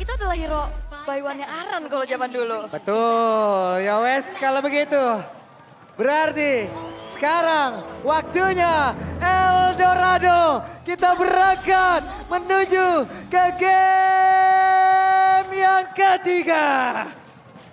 itu adalah hero buy one-nya Aran kalau zaman dulu. Betul, ya wes kalau begitu. Berarti sekarang waktunya Eldorado. Kita berangkat menuju ke game yang ketiga.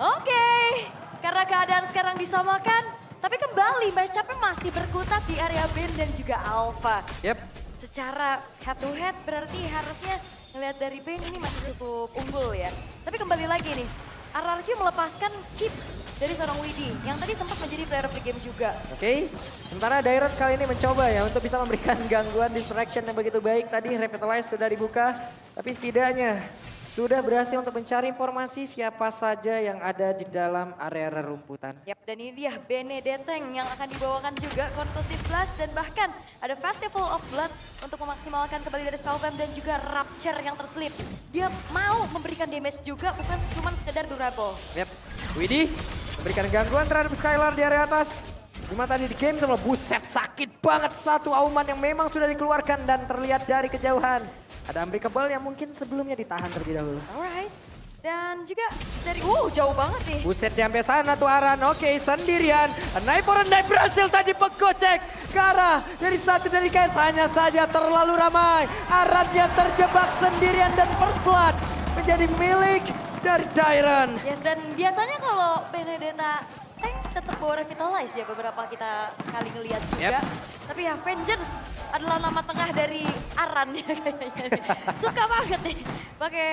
Oke, karena keadaan sekarang disamakan, tapi kembali match-up-nya masih berkutat di area Ben dan juga Alpha. Yep. Secara head to head berarti harusnya ngelihat dari Ben ini masih cukup unggul ya. Tapi kembali lagi nih, RRQ melepaskan chip dari seorang Widi yang tadi sempat menjadi player of the game juga. Oke, sementara Dairon kali ini mencoba ya untuk bisa memberikan gangguan distraction yang begitu baik. Tadi Revitalize sudah dibuka, tapi setidaknya sudah berhasil untuk mencari informasi siapa saja yang ada di dalam area rerumputan. Yap, dan ini dia Benedeteng yang akan dibawakan juga Concussive Blast dan bahkan ada Festival of Blood untuk memaksimalkan kembali dari Spellfam dan juga Rapture yang terselip. Dia mau memberikan damage juga, bukan cuma sekedar durable. Yap, Widi memberikan gangguan terhadap Skylar di area atas. Cuma tadi di game sama buset sakit banget satu auman yang memang sudah dikeluarkan dan terlihat dari kejauhan. Ada Unbreakable yang mungkin sebelumnya ditahan terlebih dahulu. Alright. Dan juga dari, jauh banget nih. Buset sampai sana tuh Aran, oke sendirian. Naik for a night berhasil tadi pekocek ke arah dari satu dari guys. Hanya saja terlalu ramai. Aran yang terjebak sendirian dan first blood menjadi milik dari Dairon. Yes, dan biasanya kalau Benedetta tank tetap bawa Revitalize ya beberapa kita kali ngeliat juga. Yep. Tapi ya Vengeance adalah nama tengah dari Aran ya kayaknya. Suka banget nih pakai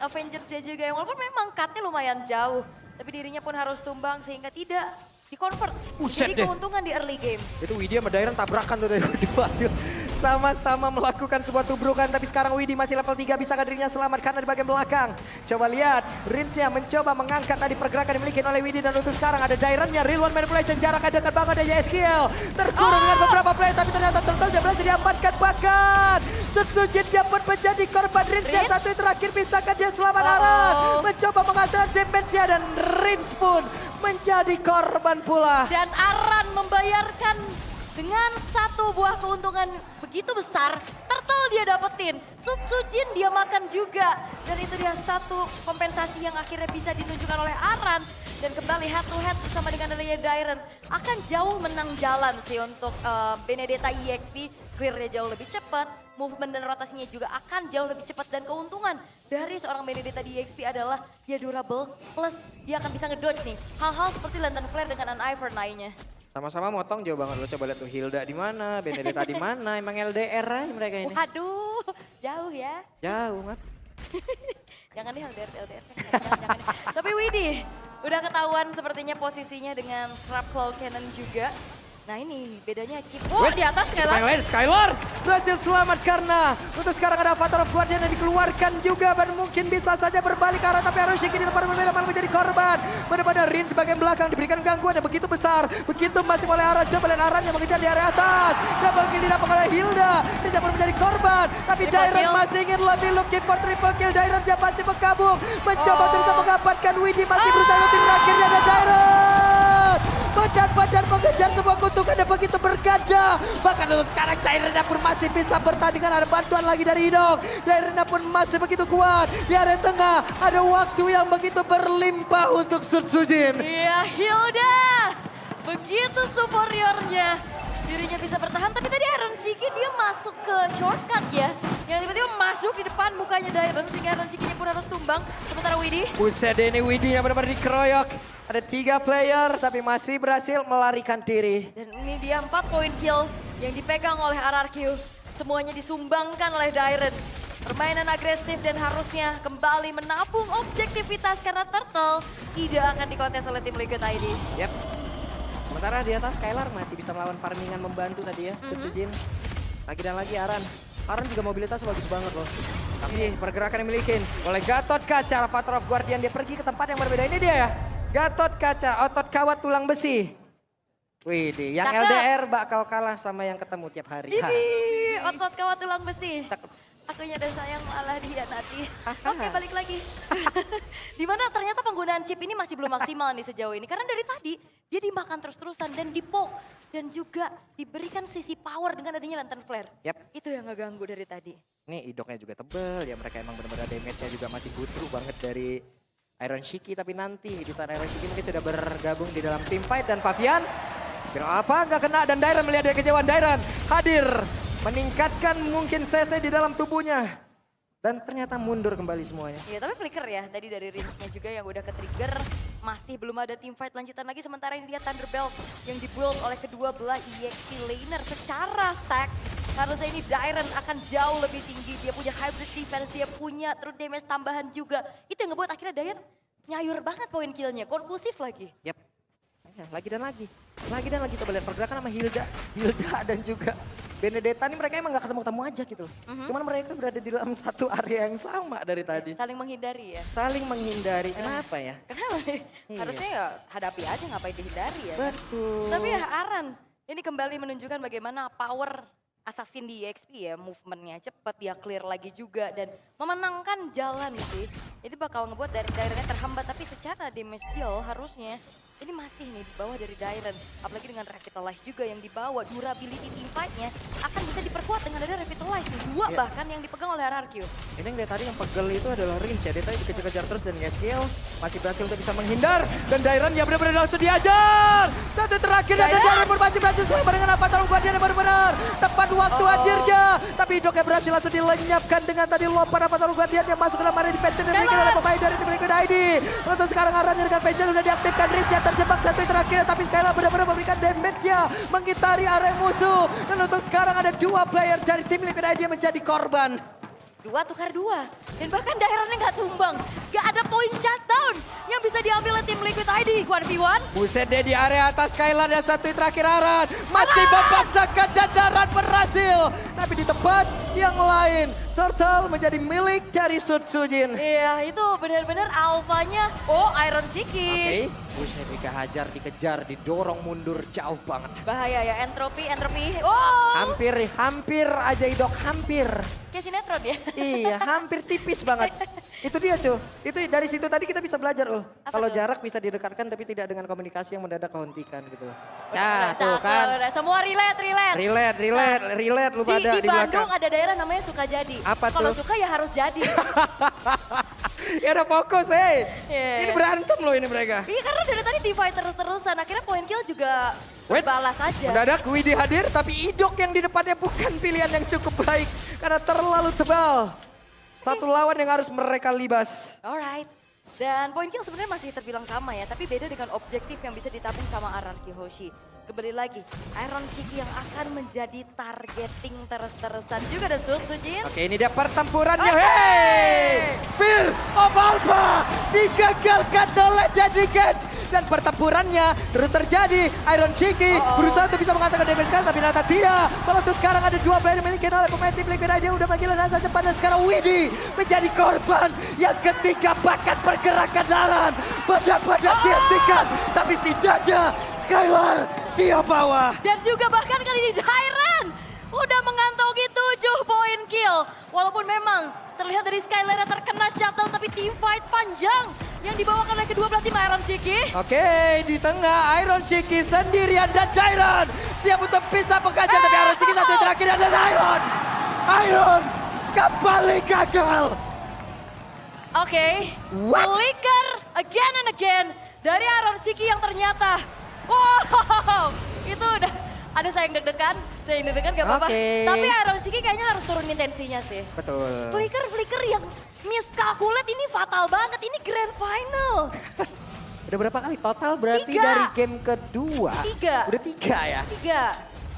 Vengeance-nya juga. Walaupun memang cut-nya lumayan jauh. Tapi dirinya pun harus tumbang sehingga tidak di-convert. Buset Jadi deh. keuntungan di early game. Itu Widi sama Dairon tabrakan tuh dari bawah. Sama-sama melakukan sebuah tubrukan, tapi sekarang Widi masih level 3, bisakah dirinya selamat karena di bagian belakang. Coba lihat, Rinsnya mencoba mengangkat tadi pergerakan dimiliki oleh Widi dan untuk sekarang ada Daironnya, real one manipulation, jaraknya dekat banget dari SQL. Terkurung dengan beberapa play, tapi ternyata Turtle berhasil diamankan bahkan. Setsujitnya pun menjadi korban Rinsnya, satu yang terakhir bisakah dia selamat Aran. Mencoba mengatakan damage-nya dan Rins pun menjadi korban pula. Dan Aran membayarkan dengan satu buah keuntungan begitu besar, Turtle dia dapetin, Sutsujin dia makan juga. Dan itu dia satu kompensasi yang akhirnya bisa ditunjukkan oleh Aran. Dan kembali head to head bersama dengan adanya Dairon. Akan jauh menang jalan sih untuk Benedetta EXP. Clear-nya jauh lebih cepat, movement dan rotasinya juga akan jauh lebih cepat. Dan keuntungan dari seorang Benedetta di EXP adalah dia durable, plus dia akan bisa ngedodge nih. Hal-hal seperti Lantern Flare dengan Univern lainnya. Sama-sama motong jauh banget, lo coba lihat tuh Hilda di mana, Benedetta di mana, emang LDR aja mereka ini. Waduh, jauh ya. Jauh kan. Jangan deh LDR. Jangan. Tapi Widi, udah ketahuan sepertinya posisinya dengan Crab Claw Cannon juga. Nah ini bedanya chip. Di atas Skylar berhasil selamat karena untuk sekarang ada Avatar of Guardian yang dikeluarkan juga dan mungkin bisa saja berbalik arah, tapi Harushiki di tempat berbeda malah menjadi korban. Pada Rin sebagian belakang diberikan gangguan yang begitu besar, begitu masih oleh Aran. Coba lihat Aran yang mengejar di area atas. Double kill didapat oleh Hilda, bisa pun menjadi korban, tapi Dairon masih ingin lebih, looking for triple kill. Dairon masih berkabung, mencoba terus mengamankan Widi, masih berusaha untuk terakhirnya ada Dairon. Badan mengejar sebuah keuntungan yang begitu berganda. Bahkan untuk sekarang Dairon pun masih bisa bertandingan. Ada bantuan lagi dari Hidong. Dairon pun masih begitu kuat. Di area tengah ada waktu yang begitu berlimpah untuk Sutsujin. Iya Hilda, begitu superiornya. Dirinya bisa bertahan, tapi tadi Iron Shiki dia masuk ke shortcut ya. Yang tiba-tiba masuk di depan mukanya Dairon sehingga Iron Shiki-nya pun harus tumbang. Sementara Widi. Buset ini Widi yang benar-benar dikeroyok. Ada 3 player tapi masih berhasil melarikan diri. Dan ini dia 4 poin kill yang dipegang oleh RRQ. Semuanya disumbangkan oleh Dairon. Permainan agresif dan harusnya kembali menabung objektivitas karena Turtle tidak akan dikontes oleh tim Liquid ID. Yap. Sementara di atas Skylar masih bisa melawan farmingan membantu tadi ya, Sutsujin. Lagi dan lagi Aran. Aran juga mobilitas bagus banget loh. Tapi pergerakan yang dimiliki oleh Gatot Kaca, Avatar of Guardian, dia pergi ke tempat yang berbeda. Ini dia ya, Gatot Kaca, otot kawat tulang besi. Wih, yang Cakep. LDR bakal kalah sama yang ketemu tiap hari. Ini otot kawat tulang besi. Akunya dan sayang malah dia nanti. Oke, balik lagi. Dimana ternyata penggunaan chip ini masih belum maksimal nih sejauh ini. Karena dari tadi dia dimakan terus-terusan dan dipoke. Dan juga diberikan sisi power dengan adanya lantern flare. Yap. Itu yang ngeganggu dari tadi. Nih idoknya juga tebel ya, mereka emang benar-benar damage-nya juga masih butuh banget dari Iron Shiki. Tapi nanti di saat Iron Shiki mungkin sudah bergabung di dalam team fight dan Pavian. Kenapa nggak kena dan Dairon melihat dari kejauhan. Dairon hadir meningkatkan mungkin CC di dalam tubuhnya. Dan ternyata mundur kembali semuanya. Iya, tapi flicker ya tadi dari Rinsnya juga yang udah ke-trigger. Masih belum ada team fight lanjutan lagi. Sementara ini dia Thunderbelt yang di-build oleh kedua belah EXP laner. Secara stack harusnya ini Dairon akan jauh lebih tinggi. Dia punya hybrid defense, dia punya true damage tambahan juga. Itu yang ngebuat akhirnya Dairon nyayur banget poin killnya. Konklusif lagi. Yap. Ya, lagi dan lagi. Lagi dan lagi coba lihat pergerakan sama Hilda. Hilda dan juga Benedetta ini mereka emang gak ketemu-ketemu aja gitu. Cuman mereka berada di dalam satu area yang sama dari tadi. Saling menghindari ya. Saling menghindari. Kenapa ya? Kenapa? Iya. Harusnya ya hadapi aja, ngapain dihindari ya. Betul. Tapi ya Aran, ini kembali menunjukkan bagaimana power Assassin di EXP ya, movementnya cepet, dia clear lagi juga dan memenangkan jalan sih. Ini bakal ngebuat dari Daironnya terhambat, tapi secara damage deal harusnya ini masih nih di bawah dari Dairon. Apalagi dengan Revitalize juga yang dibawa, durability team fight-nya akan bisa diperkuat dengan ada Revitalize nih. Dua bahkan yang dipegang oleh RRQ. Ini yang dari tadi yang pegel itu adalah Rins ya, dia tadi dikejar-kejar terus dan Yeskiel masih berhasil untuk bisa menghindar. Dan Dairon ya benar-benar langsung diajar. Satu terakhir dan Dairon bermaju-maju sama dengan Avatar Guardian yang benar-benar tepat waktu akhirnya. Tapi Hidoknya berhasil langsung dilenyapkan dengan tadi lompat Avatar Guardian yang masuk ke dalam area defense dan dimiliki oleh pemain dari tim Liquid ID. Untuk sekarang arahnya dengan Pension sudah diaktifkan, Rins yang terjebak satu yang terakhir. Tapi Skylar benar-benar memberikan damage-nya mengitari area musuh. Dan untuk sekarang ada dua player dari tim Liquid ID yang menjadi korban. Dua tukar dua. Dan bahkan Daironnya nggak tumbang. Nggak ada poin shutdown yang bisa diambil oleh tim Liquid ID. 1v1. Buset deh di area atas Skylar dan satu yang terakhir Aran. Masih memaksakan dan Daran berhasil. Tapi di tempat yang lain. Turtle menjadi milik dari Sud Sujin. Iya, itu benar-benar alfanya. Oh, Iron Shiki. Oke, Buset dikehajar, dikejar, didorong mundur jauh banget. Bahaya ya, entropi. Oh, Hampir aja Idok, hampir. kayak sinetron ya. Iya, hampir tipis banget. Itu dia cuy, itu dari situ tadi kita bisa belajar Ul. Kalau tuh? jarak bisa didekatkan tapi tidak dengan komunikasi yang mendadak kehentikan gitu loh. Udah, Tuh kan. udah. Semua relate. Relate lu pada Di di belakang. Bandung ada daerah namanya Sukajadi. Apa Kalau tuh? suka ya harus jadi. Ya udah fokus Iya. Ini berantem loh ini mereka. Iya, karena dari tadi di fight terus-terusan. Akhirnya poin kill juga Wait, balas aja. mendadak Widi hadir tapi Idok yang di depannya bukan pilihan yang cukup baik. Karena terlalu tebal. Satu lawan yang harus mereka libas. Alright. Dan poin kill sebenarnya masih terbilang sama ya, tapi beda dengan objektif yang bisa ditabung sama Aran Kihoshi. Kembali lagi, Iron Shiki yang akan menjadi targeting terus-terusan juga ada Sujin. Oke, ini dia pertempurannya. Oke. Hey! Spear of Alpha digagalkan oleh Deadly Catch. Dan pertempurannya terus terjadi. Iron Shiki berusaha untuk bisa mengatakan damage sekarang, tapi ternyata tidak. Kalau untuk sekarang ada dua player yang dimiliki oleh pemain tim Liquid aja udah manggil dan cepat. Dan sekarang Widi menjadi korban yang ketiga, bahkan pergerakan Dalan benar-benar dihentikan. Tapi setidaknya Skylar dia bawa. Dan juga bahkan kali ini Dairon udah mengantongi 7 poin kill. Walaupun memang terlihat dari Skylar yang terkena shuttle, tapi team fight panjang yang dibawakan oleh kedua belah tim Iron Shiki. Oke, di tengah Iron Shiki sendirian dan Dairon siap untuk bisa mengajar. Tapi Iron Shiki satu yang terakhir dan Iron kembali gagal. Oke, What? flicker again and again dari Iron Shiki yang ternyata, wow, itu udah ada saya yang deg-degan gak apa-apa. Oke. Tapi Iron Shiki kayaknya harus turunin tensinya sih. Betul. Flicker yang miscalculate ini fatal banget, ini grand final. Udah berapa kali total berarti 3. dari game kedua? 3. Udah 3 ya?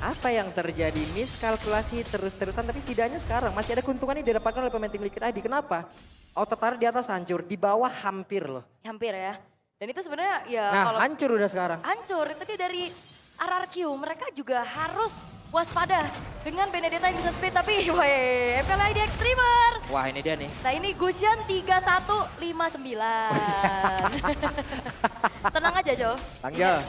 3. Apa yang terjadi? Miskalkulasi terus-terusan, tapi setidaknya sekarang masih ada keuntungan yang didapatkan oleh pemain tim Liquid ID. Kenapa? Autotar di atas hancur, di bawah hampir loh. Hampir ya. Dan itu sebenarnya ya Nah, kalau hancur udah sekarang. hancur, itu dia dari RRQ, mereka juga harus waspada dengan Benedetta yang bisa split, tapi weh, MPLID Extremer. Wah, ini dia nih. Nah ini Gusion 3159. Tenang aja Jo. Panggil.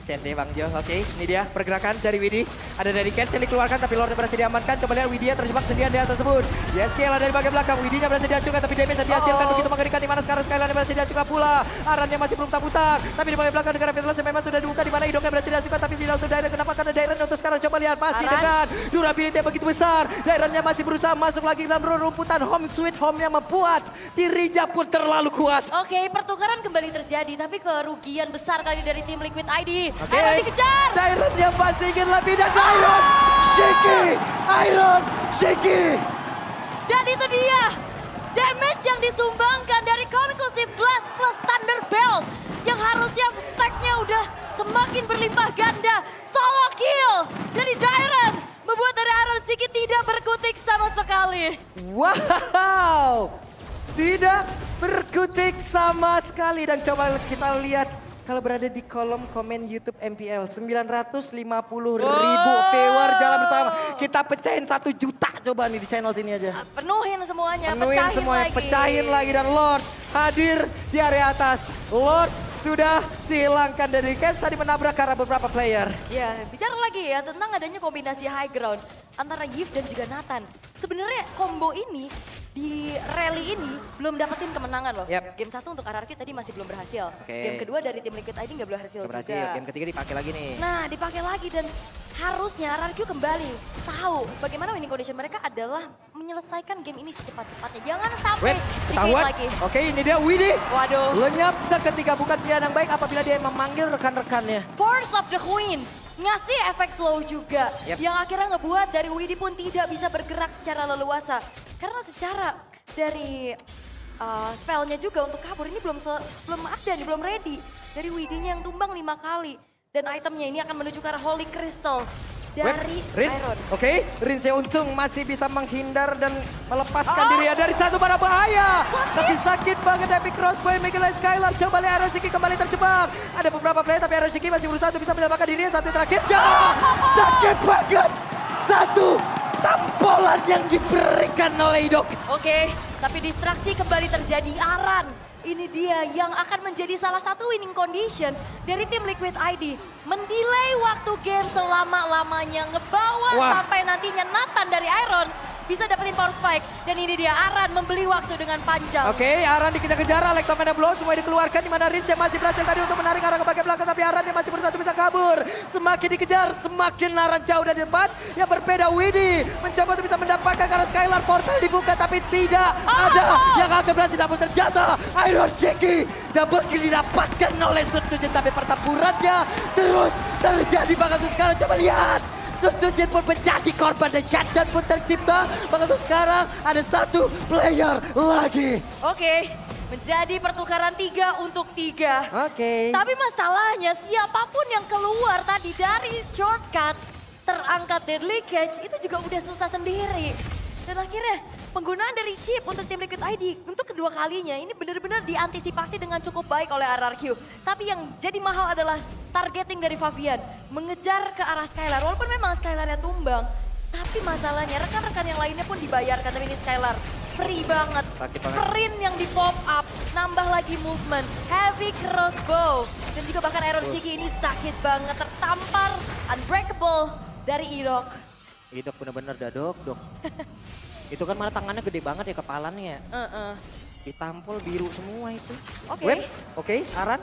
Sente Bang Jo, oke. Ini dia pergerakan dari Widi. Ada dari Kens yang dikeluarkan tapi Lordnya berhasil diamankan. Coba lihat Widya terjebak sendirian di hal tersebut. YSKL ada di bagian belakang. Widinya berhasil dihancurkan tapi damage yang dihasilkan begitu mengerikan. Di mana sekarang Skyline berhasil dihancurkan pula. Arannya masih belum tak-putar. Tapi di bagian belakang negara Petlas yang memang sudah dibuka. Di mana Idoknya berhasil dihancurkan tapi tidak untuk Dairen. Kenapa? Karena Dairen untuk sekarang coba lihat masih dengan durability yang begitu besar. Dairennya masih berusaha masuk lagi dalam rumputan. Home sweet home yang membuat dirinya pun terlalu kuat. Oke, pertukaran kembali terjadi, tapi kerugian besar kali dari tim Liquid ID. Oke. Iron dikejar. Dairen yang pasti ingin lebih dan Iron Shiki. Dan itu dia, damage yang disumbangkan dari Conclusive Blast plus Thunder Belt. Yang harusnya stacknya udah semakin berlimpah ganda. Solo kill dari Dairen membuat dari Iron Shiki tidak berkutik sama sekali. Wow, tidak berkutik sama sekali. Dan coba kita lihat kalau berada di kolom komen YouTube MPL 950.000 viewer jalan bersama. Kita pecahin 1 juta coba nih di channel sini aja. Penuhin semuanya, Penuhin semuanya, pecahin lagi. Dan Lord hadir di area atas. Lord sudah dihilangkan dari Kens tadi menabrak karena beberapa player. Ya, bicara lagi ya tentang adanya kombinasi high ground antara Yves dan juga Nathan. Sebenarnya combo ini di rally ini belum dapetin kemenangan loh. Yep. Game 1 untuk RRQ tadi masih belum berhasil. Oke. Game kedua dari tim Liquid ID nggak berhasil juga. Game ketiga dipakai lagi nih. Nah, dipakai lagi dan harusnya RRQ kembali tahu bagaimana winning condition mereka adalah menyelesaikan game ini secepat-cepatnya. Jangan sampai Ketahuan. lagi. Oke, ini dia Widi. Waduh. Lenyap seketika, bukan pilihan yang baik apabila dia memanggil rekan-rekannya. Force of the Queen ngasih efek slow juga. Yep. Yang akhirnya ngebuat dari Widi pun tidak bisa bergerak secara leluasa. Karena secara dari spellnya juga untuk kabur ini belum ada nih, belum ready. Dari Widinya yang tumbang 5 kali. Dan itemnya ini akan menuju ke arah Holy Crystal dari Rins, Iron. oke. Rins yang untung masih bisa menghindar dan melepaskan dirinya dari satu para bahaya. Tapi sakit banget Epic Crossbow Miguel Skylar. Coba lihat Iron Shiki kembali terjebak. Ada beberapa player tapi Iron Shiki masih berusaha untuk bisa menyelamatkan dirinya. Satu terakhir. Sakit banget. Satu tampolan yang diberikan oleh Idok. Oke, tapi distraksi kembali terjadi. Aran, ini dia yang akan menjadi salah satu winning condition dari tim Liquid ID. Mendelay waktu game selama-lamanya, ngebawa sampai nantinya Nathan dari Iron bisa dapetin power spike. Dan ini dia Aran membeli waktu dengan panjang. Oke, Aran dikejar-kejar, Electromagnet Blow semua dikeluarkan. Di mana Rins yang masih berhasil tadi untuk menarik Aran ke bagian belakang. Tapi Aran yang masih berusaha untuk bisa kabur. Semakin dikejar, semakin Aran jauh dari depan. Yang berbeda Widi mencoba untuk bisa mendapatkan karena Skylar portal dibuka. Tapi tidak ada yang akan berhasil namun terjatuh. Iron Shiki double kill didapatkan oleh Sutujin. Tapi pertempurannya terus terjadi. Bahkan untuk sekarang coba lihat. Sutujin pun menjadi korban dan shutdown pun tercipta. Bahkan untuk sekarang ada 1 player lagi. Oke, menjadi pertukaran 3 untuk 3. Oke. Tapi masalahnya siapapun yang keluar tadi dari shortcut terangkat Deadly Catch itu juga udah susah sendiri. Dan akhirnya penggunaan dari chip untuk tim Liquid ID untuk kedua kalinya ini benar-benar diantisipasi dengan cukup baik oleh RRQ. Tapi yang jadi mahal adalah targeting dari Fabian. Mengejar ke arah Skylar. Walaupun memang Skylarnya tumbang. Tapi masalahnya rekan-rekan yang lainnya pun dibayarkan. Tapi ini Skylar free banget. Sprint yang di pop up. Nambah lagi movement. Heavy crossbow. Dan juga bahkan Iron Shiki ini sakit banget. Tertampar. Unbreakable dari Idok. Idok bener-bener dok. Itu kan malah tangannya gede banget ya kepalanya. Ditampol biru semua itu. Oke, Aran.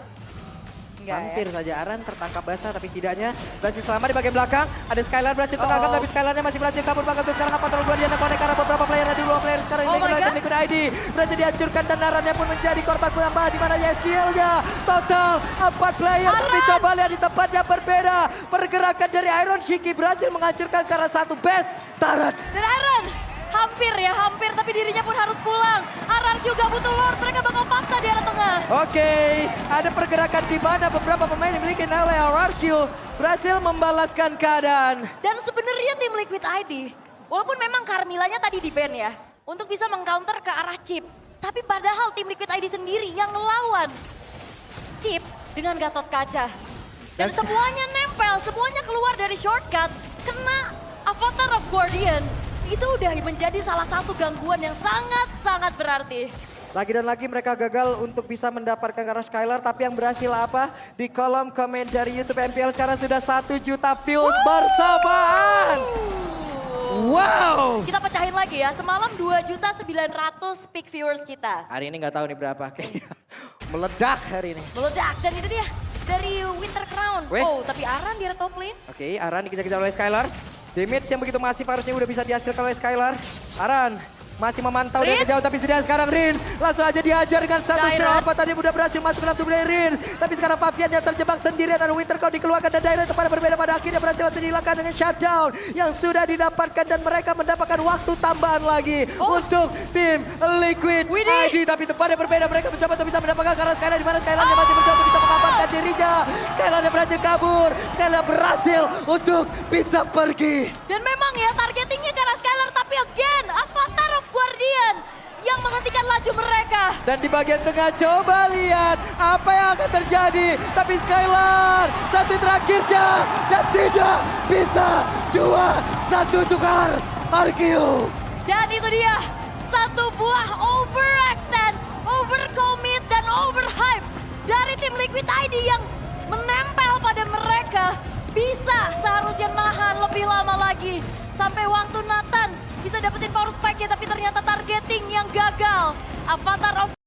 Hampir saja Aran tertangkap basah tapi setidaknya berhasil selamat di bagian belakang. Ada Skylar berhasil tertangkap tapi Skylarnya masih berhasil kabur bahkan untuk sekarang apa terlalu dia connect karena beberapa player ada 2 player sekarang ini Liquid ID berhasil dihancurkan dan Arannya pun menjadi korban penambah di mana YSKL-nya total 4 player. Tapi coba lihat di tempat yang berbeda pergerakan dari Iron Shiki berhasil menghancurkan karena 1 base Tarat. Dan Iron hampir tapi dirinya pun harus pulang. RRQ gak butuh Lord, mereka bakal paksa di arah tengah. Oke, ada pergerakan di mana beberapa pemain dimiliki oleh RRQ berhasil membalaskan keadaan. Dan sebenarnya tim Liquid ID, walaupun memang Carmillanya tadi di ban ya, untuk bisa mengcounter ke arah Chip. Tapi padahal tim Liquid ID sendiri yang ngelawan Chip dengan Gatot Kaca. Dan semuanya nempel, semuanya keluar dari shortcut, kena Avatar of Guardian. Itu udah menjadi salah satu gangguan yang sangat-sangat berarti. Lagi dan lagi mereka gagal untuk bisa mendapatkan karena Skylar. Tapi yang berhasil apa? Di kolom komen dari YouTube MPL sekarang sudah 1 juta views bersamaan. Wow. Kita pecahin lagi ya, semalam 2.900.000 peak viewers kita. Hari ini nggak tahu nih berapa. Kayaknya meledak hari ini. Meledak, dan itu dia dari Winter Crown. Weh. Oh, tapi Aran di top lane. Oke, Aran dikejar-kejar oleh Skylar. Damage yang begitu masif harusnya udah bisa dihasilkan oleh Skylar. Aran masih memantau dari Rins. jauh, tapi setidaknya sekarang Rins langsung aja dihajar dengan satu Dairon. spell apa tadi udah berhasil masuk ke dalam tubuh dari Rins. Tapi sekarang Pavian yang terjebak sendirian dan Winter Crown dikeluarkan dan Dairon pada berbeda pada akhirnya berhasil langsung dihilangkan dengan shutdown yang sudah didapatkan dan mereka mendapatkan waktu tambahan lagi untuk tim Liquid Widih. ID. Tapi tempatnya berbeda, mereka mencoba untuk bisa mendapatkan karena Skylar di mana Skylar yang masih mencoba untuk bisa mengamankan dirinya. Skylar yang berhasil kabur, Skylar berhasil untuk bisa pergi. Dan memang ya targetingnya ke arah Skylar, tapi again Avatar of Guardian yang menghentikan laju mereka. Dan di bagian tengah coba lihat apa yang akan terjadi. Tapi Skylar satu terakhirnya dan tidak bisa 2-1 tukar Arkeo. Dan itu dia satu buah overextend, overcommit dan overhype dari tim Liquid ID yang menempel pada mereka. Bisa seharusnya nahan lebih lama lagi sampai waktu Nathan bisa dapetin power spike-nya, tapi ternyata targeting yang gagal. Avatar of